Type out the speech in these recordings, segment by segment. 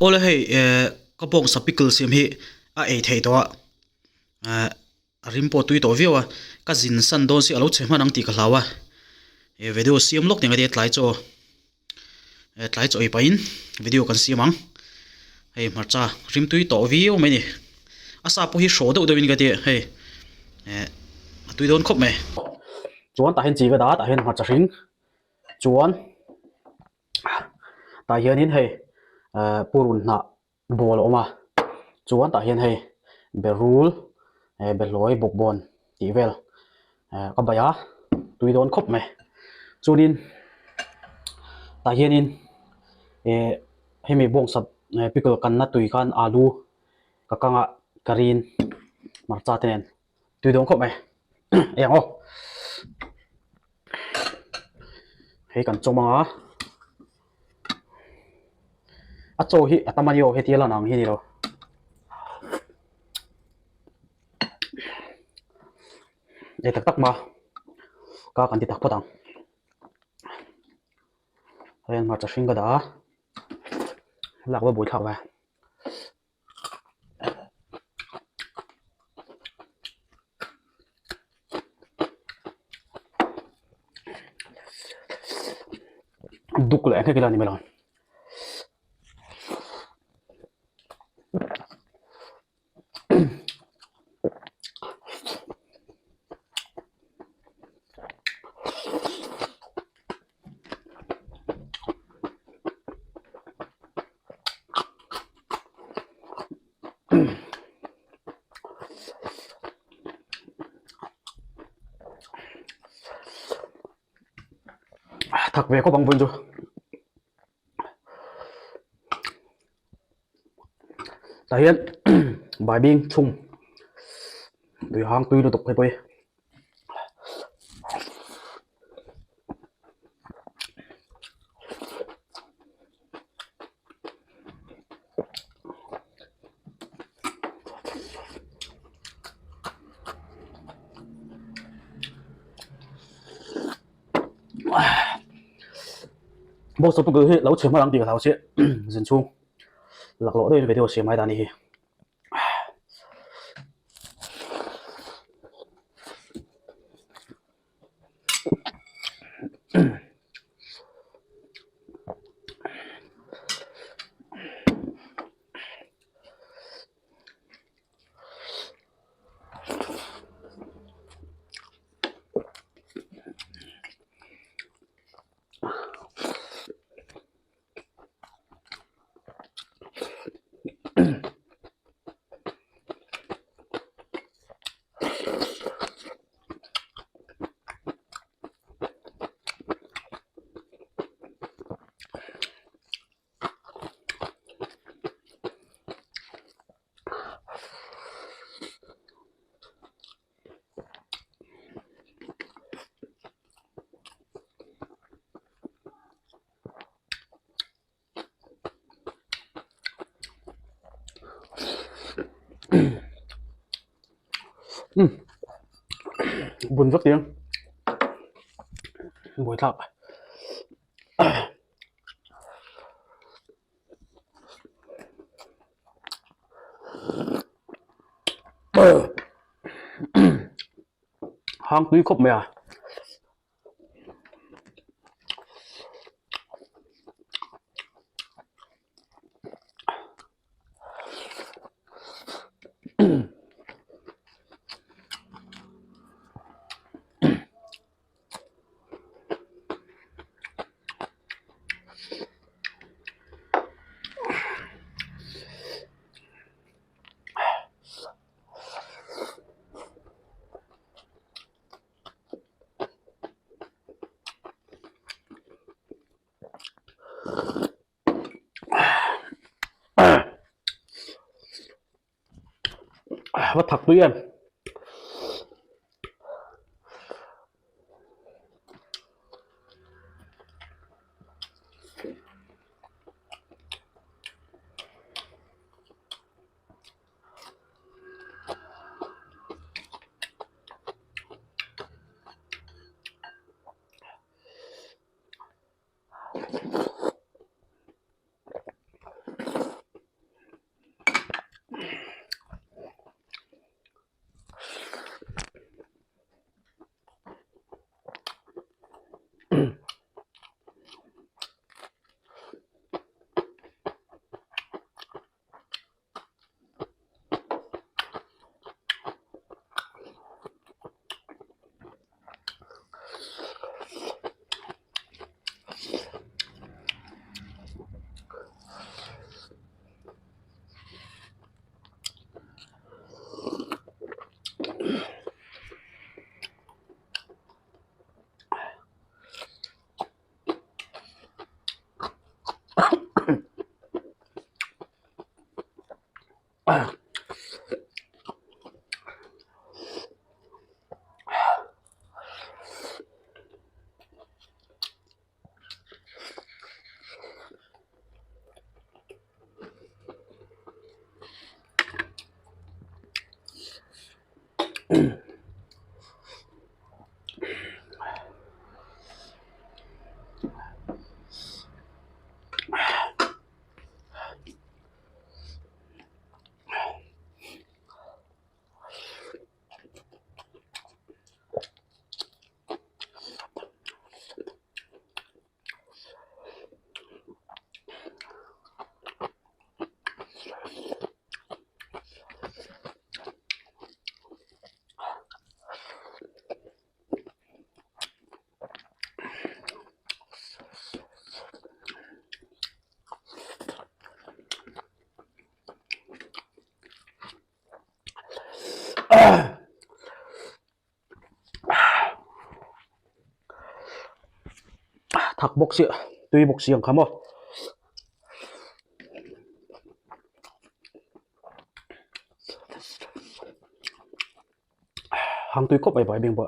Ole hei kapong sa pickle sim hi a ei thei to rimpo tui to viwa ka zin san don si alo chema nang ti ka hlawa video siam lok ninga de tlai cho i pain video kan siamang hei marcha rim tui to viu mai ni asa po hi sho do do in ga de hei tui don khop me chuan ta hen chi ga da ta hen marcha ring chuan ta hian in hei purun na bol oma chuan ta hian hei berul beloi bokbon ti vel ka baya tui don khop me chunin ta hian in hemi bong sap pickle kan na tui kan alu kakanga karin marcha ten tui don khop me yang o hei kan chomanga a cho hi atamani o hetiala nang hi ni ro tak tak ma ka kan ti tak potang ren marcha hringa da lak ba bui thak ba duk le ke kila ni melon thak ve ko bang bun chu ta hian bai bing chung dui hang tui do tok phai poi bo so pu hi lo chema lang ti ka thau che zin chung lak lo dei video se mai da ni hi bun vất tiếng bui thak hang tui khop me à vất thak tui em thak bok si tui bok siang khamo hang tui kop ai bai beng ba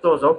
to zo